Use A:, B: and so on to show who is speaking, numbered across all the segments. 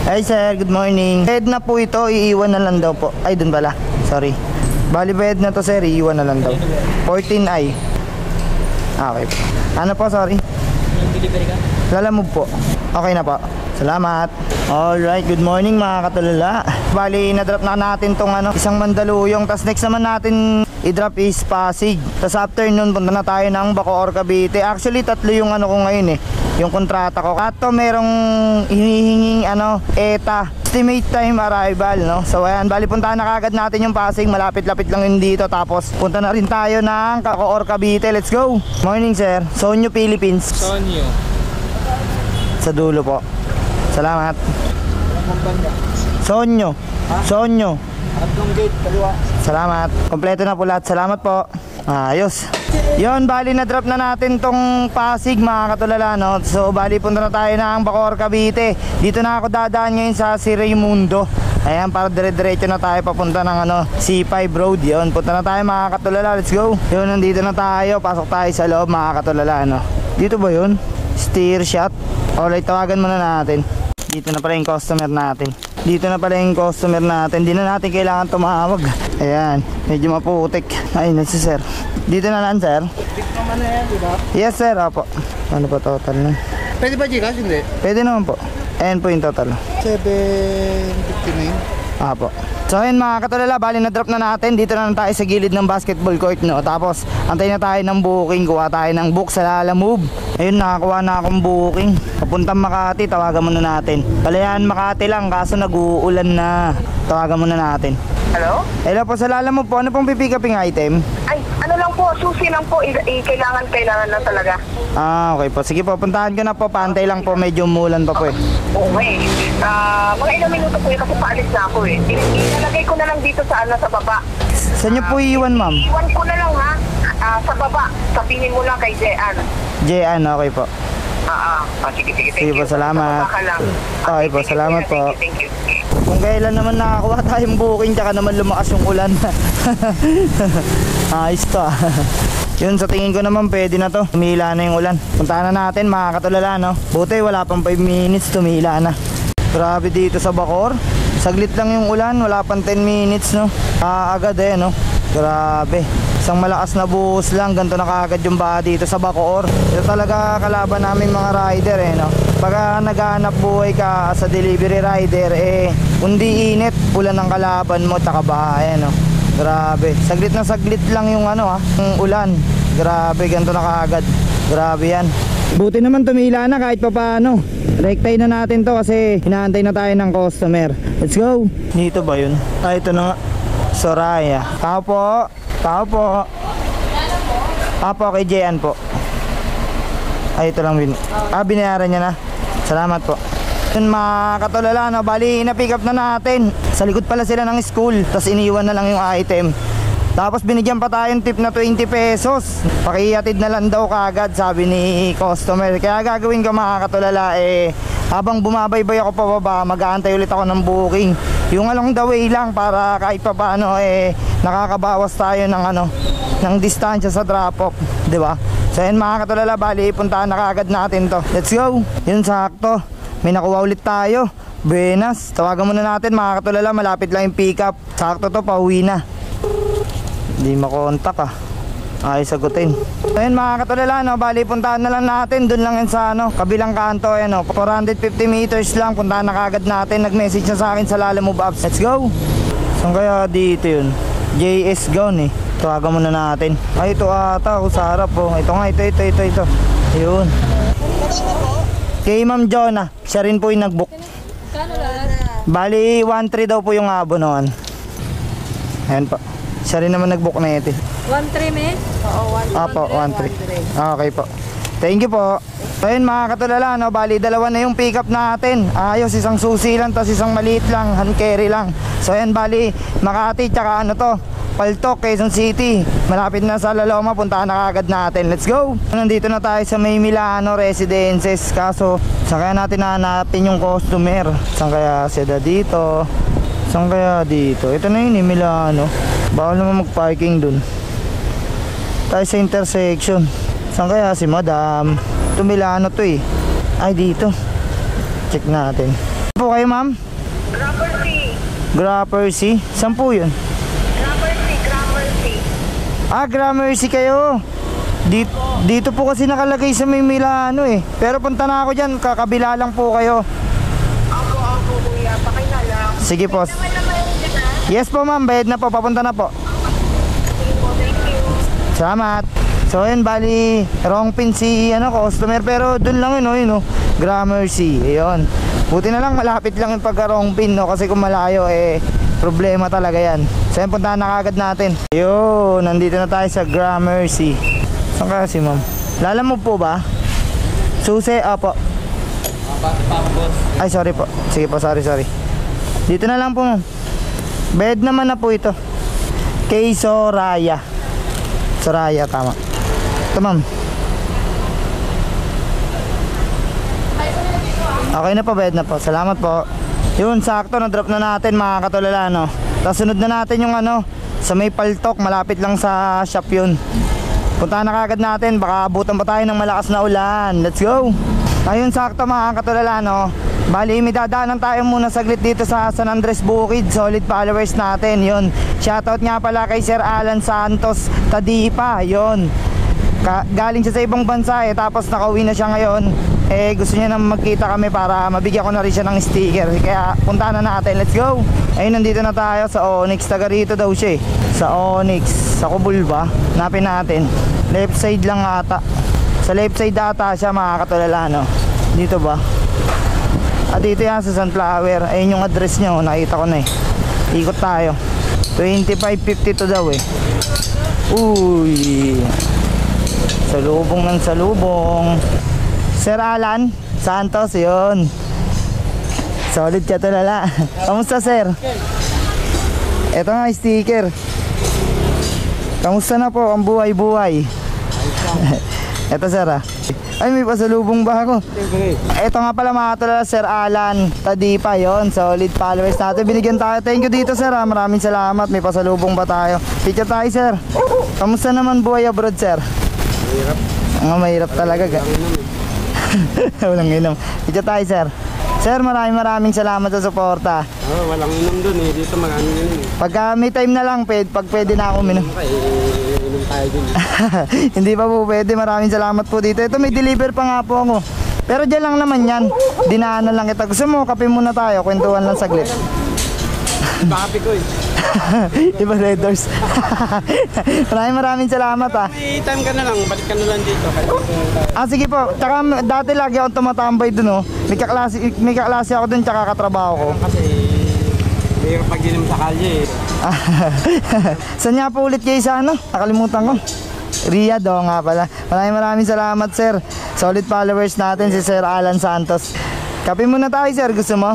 A: Ay sir, good morning. Bed na po ito, iiwan na lang daw po. Ay, dun pala. Sorry. Bali bed na to sir, iiwan na lang daw. 14i. Okay po. Ano po, sorry?
B: Yung delivery ka?
A: Lalamove po. Okay na po. Salamat. Alright, good morning mga katulala. Bali, na-drop na natin tong isang Mandaluyong. Tapos next naman natin i-drop is Pasig. Tapos afternoon, punta na tayo ng Bacoor, Cavite. Actually, 3 yung ko ngayon yung kontrata ko. Kato merong hinihinging ETA, estimate time arrival, no? So ayan, bali puntahan na kagad natin yung Pasig. Malapit-lapit lang yun dito. Tapos punta na rin tayo ng Bacoor, Cavite. Let's go. Morning sir, Sonyo, Philippines.
B: Sonyo.
A: Sa dulo po. Salamat. Sonyo. Sonyo.
B: Tatlong gate, kaliwa.
A: Salamat. Kompleto na po lahat. Salamat po. Ayos. Yon, bali na drop na natin tong Pasig mga katulala, no? So bali punta na tayo ng Bacoor, Cavite. Dito na ako dadaan ngayon sa Si Raimundo. Ayan, para dire-diretso na tayo papunta ng C5 road. Yon, punta na tayo mga katulala. Let's go. Yon, nandito na tayo. Pasok tayo sa loob mga katulala, no? Dito ba yun? Steer shot. Alright, tawagan muna natin. Dito na pala yung customer natin. Dito na pala yung customer natin. Hindi na natin kailangan tumawag. Ayan, medyo maputik. Ay, nasa sir. Dito na lang sir.
B: Big naman na yan, diba?
A: Yes sir, apo. Ano pa total na?
B: Pwede ba Gcash? Hindi.
A: Pwede naman po. Ayan po yung total.
B: 759.
A: Apo. So ayun mga katulala, bali na drop na natin. Dito na tayo sa gilid ng basketball court, no? Tapos antay na tayo ng booking. Kuha tayo ng book sa Lalamove. Ayun, nakakuha na akong booking. Papuntang Makati, tawagan muna natin. Palayan Makati lang, kaso nag-uulan na. Tawagan muna natin.
C: Hello?
A: Hello po, sa Lalamove po. Ano pong pipikaping item?
C: Ay, ano lang po, susi lang po. Kailangan lang talaga.
A: Okay po. Sige po, puntahan ko na po. Pantay lang po, medyo umulan pa po eh.
C: Okay. Mga ilang minuto po kasi paalis na ako eh. Ilalagay ko na lang dito sa sa baba.
A: Saan niyo po iiwan ma'am?
C: Iwan ko na lang ha. Sa baba. Sabihin mo lang kay Jean.
A: Jean, okay po.
C: Sige,
A: Sige po, salamat.
C: Baka lang.
A: Okay po, salamat po.
C: Thank you.
A: Kung kailan naman nakakuha tayong booking, tsaka naman lumakas yung ulan. Ayos to ah. Yun, sa tingin ko naman pwede na to. Tumila na yung ulan. Puntahan na natin mga katulala, no? Buti wala pang 5 minutes, tumila na. Grabe dito sa Bacoor. Saglit lang yung ulan, wala pang 10 minutes, no? Agad no? Grabe. Isang malakas na buhos lang, ganito na kaagad yung baha dito sa Bacoor. Ito talaga kalaban namin mga rider no? Pagka naghahanap buhay ka sa delivery rider, kundi init, ulan ng kalaban mo, taka baha, no? Grabe, saglit na saglit lang yung yung ulan. Grabe, ganito na kaagad. Grabe yan. Buti naman tumila na kahit pa paano. Rektay na natin to kasi hinaantay na tayo ng customer. Let's go. Dito ba yun? Ito na nga. Soraya. Tao po. Tao po. Apo, kay Jean po. Ito lang binayaran niya na. Salamat po. Yun mga katulala, no? Bali, na-pick up na natin. Sa likod pala sila ng school. Tapos iniwan na lang yung item. Tapos binigyan pa tayong tip na 20 pesos. Pakihatid na lang daw kagad, sabi ni customer. Kaya gagawin ko mga katulala, habang bumabaybay ako pababa, mag-aantay ulit ako ng booking. Yung along the way lang para kahit pa paano nakakabawas tayo ng distansya sa drop-off, di ba? So yun mga katulala, bali puntahan na kagad natin to. Let's go. Yun, sakto. May nakuha ulit tayo. Buenas. Tawagan muna natin mga katulala, malapit lang yung pick up. Sakto to, pauwi na. Hindi makontak ay sagutin. Ayun mga katulala, no? Bali puntahan na lang natin. Doon lang yan sa kabilang kanto, 450 meters lang. Puntahan na kagad natin. Nag-message na sa akin sa Lalamove apps. Let's go. Saan kaya dito yun? JS Gone Tawagan muna natin. Ay, ito ata ako sa harap Ito nga, ito. Ayun. Kay Ma'am Jonah, siya rin po yung nag-book. Bali 1.3 daw po yung abonoan. Ayan po. Siya rin naman nag-book na ito.
D: 1.3 me? Oo, 1.3.
A: Apo, 1.3. Okay po. Thank you po. Ayun mga katulala, bali dalawa na yung pick up natin. Ayos, isang susi lang, tapos isang maliit lang, hand carry lang. So ayan, bali Makati, tsaka Paltok, Quezon City. Malapit na sa Laloma, puntahan na kagad natin. Let's go! Nandito na tayo sa May Milano Residences. Kaso, saan kaya natin hanapin yung customer? Saan kaya sila dito? Saan kaya dito? Ito na yun Milano. Bawal naman mag-parking dun. Tayo sa intersection. Saan kaya si Madam? Ito Milano to Ay, dito. Check natin. Po kayo, ma'am?
C: Gramercy.
A: Gramercy? Saan po yun?
C: Gramercy.
A: Ah, Gramercy kayo. Dito po kasi nakalagay sa may Milano eh. Pero punta na ako dyan, kakabila lang po kayo.
C: Ako, kuya. Pakina lang.
A: Sige po.
C: Naman yun na.
A: Yes po ma'am, bayad na po, papunta na po.
C: Sige po, thank you.
A: Salamat. So yun, bali, wrong pin si customer, pero dun lang yun, yun, Gramercy, ayun. Buti na lang, malapit lang yung pagka-wrong pin, no? Kasi kung malayo, problema talaga yan. So yun, puntahan na kagad natin. Ayun, nandito na tayo sa Gramercy. Saan kasi ma'am? Lalamove po ba? Susi, opo. Ay, sorry po. Sige po, sorry. Dito na lang po ma'am. Bed naman na po ito. Kay Soraya. Soraya, tama. Ito ma'am. Okay na po, bed na po. Salamat po. Yun, sakto, na-drop na natin mga katulala, no? Tapos sunod na natin yung sa may paltok, malapit lang sa shop yun. Puntahan na kagad natin, baka abutan pa tayo ng malakas na ulan. Let's go! Ayun, sakto mga katulala, no? Bali, may dadaanan tayo muna saglit dito sa San Andres Bukid. Solid followers natin, yun. Shoutout nga pala kay Sir Alan Santos Tadipa, yun. Galing siya sa ibang bansa tapos nakauwi na siya ngayon. Gusto niya na magkita kami para mabigyan ko na rin siya ng sticker. Kaya puntahan na natin, let's go! Ayun, nandito na tayo sa Onyx. Taga rito daw siya sa Onyx, sa Kubul ba? Hanapin natin. Left side lang ata. Sa left side ata siya mga katulala, no? Dito ba? Dito yan sa Sunflower. Ayun yung address niya, nakita ko na Ikot tayo. 2552 daw Uy, salubong ng salubong. Sir Alan Santos, yun. Solid ka tulala. Kamusta sir? Ito nga sticker. Kamusta na po ang buhay-buhay? Ito sir Ay, may pasalubong ba ako? Ito nga pala mga tulala, Sir Alan Tadipa, yon. Solid followers natin. Binigyan tayo. Thank you dito sir Maraming salamat. May pasalubong ba tayo? Picture tayo sir. Kamusta naman buhay abroad sir?
B: Mahirap.
A: Mahirap talaga. Walang inom. Picture tayo sir. Sir, maraming salamat sa suporta.
B: Walang inom dun Dito magano yun
A: Pagka may time na lang, pag pwede na ako minom.
B: Inom tayo dun
A: Hindi pa po pwede. Maraming salamat po dito. Ito may deliver pa nga po ako. Pero dyan lang naman yan. Dinaanan lang kita. Gusto mo, kape muna tayo. Kwentuhan lang saglit.
B: Bakapi ko
A: Iba Red Doors. Maraming salamat
B: May time ka na lang, balik ka na lang dito.
A: Sige po. Tsaka dati lagi akong tumatambay dun May kaklase ako dun tsaka katrabaho ko.
B: Kasi mahirap pag-inom sa kalye
A: Saan nga po ulit kayo sa Nakalimutan ko. Riyadh nga pala. Maraming salamat sir. Solid followers natin si Sir Alan Santos. Kape muna tayo sir, gusto mo?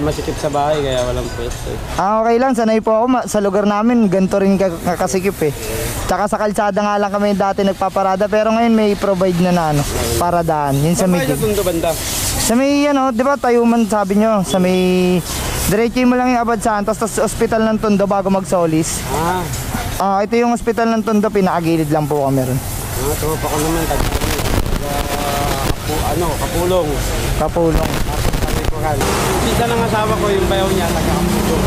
B: Masikip sa bahay kaya walang pwesto
A: Okay lang, sanay po ako sa lugar namin, ganito rin kasikip Tsaka sa kalsada nga lang kami dati nagpaparada, pero ngayon may provide na paradaan. Yun sa may
B: banda?
A: Sa may di ba Tayuman sabi nyo, sa may diretso mo lang yung Abad Santos, tapos ospital ng Tondo bago magsolis. Ito yung ospital ng Tondo, pinakagilid lang po kami ron.
B: Tropa ko naman, Kapulong.
A: Kapulong.
B: Isa ng asawa ko, yung bayaw niya, taga-Kapulong.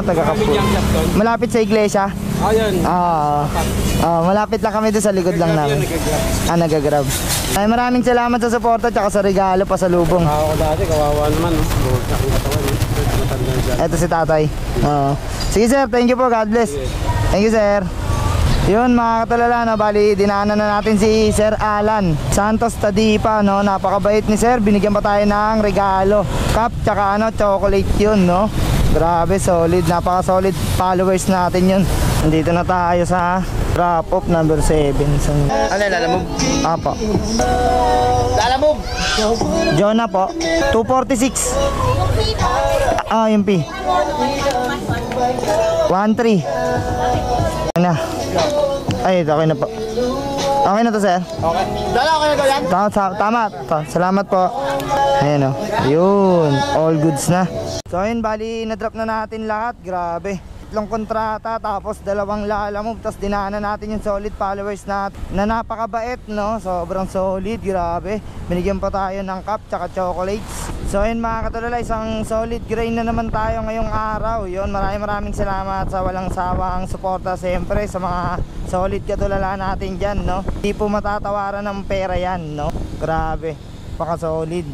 A: Taga-Kapulong. Malapit sa iglesia?
B: Yun.
A: Malapit lang kami doon sa likod lang namin. Nagagrab. Ay, maraming salamat sa suporta tsaka sa regalo pa sa lubong.
B: Ako dati, kawawa naman.
A: Ito si tatay. Sige sir, thank you po. God bless. Thank you sir. Yun mga katulala, bali dinaanan na natin si Sir Alan Santos Tadipa, napakabait ni sir. Binigyan pa tayo ng regalo, cup tsaka chocolate yun, Grabe, solid, napaka solid followers natin yun. Nandito na tayo sa drop off number 7.
B: Lalamove?
A: Apo.
B: Lalamove?
A: Jonah po 246. Yung P 13 na. Ay, okay na po. Okay na to sir?
B: Okay. Dala, okay na to yan?
A: Tama. Salamat po. Ayan Ayun, all goods na. So ayun, bali na-drop na natin lahat. Grabe. 3 kontrata, tapos 2 lalamove, tapos dinaanan natin yung solid followers na napakabait, no? Sobrang solid, grabe. Binigyan pa tayo ng cup tsaka chocolates. So ayun mga katulala, isang solid grain na naman tayo ngayong araw. Yun, maraming salamat sa walang sawang suporta siyempre sa mga solid katulala natin dyan, no? Di po matatawaran ng pera yan, no? Grabe, paka solid.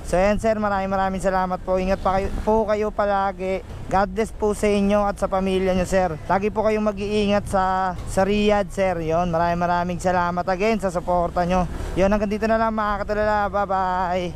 A: So ayan sir, maraming salamat po. Ingat po kayo palagi. God bless po sa inyo at sa pamilya nyo sir. Lagi po kayong mag-iingat sa Riyadh sir. Yon, maraming salamat again sa suporta nyo. Yon, hanggang dito na lang mga katulala. Bye bye.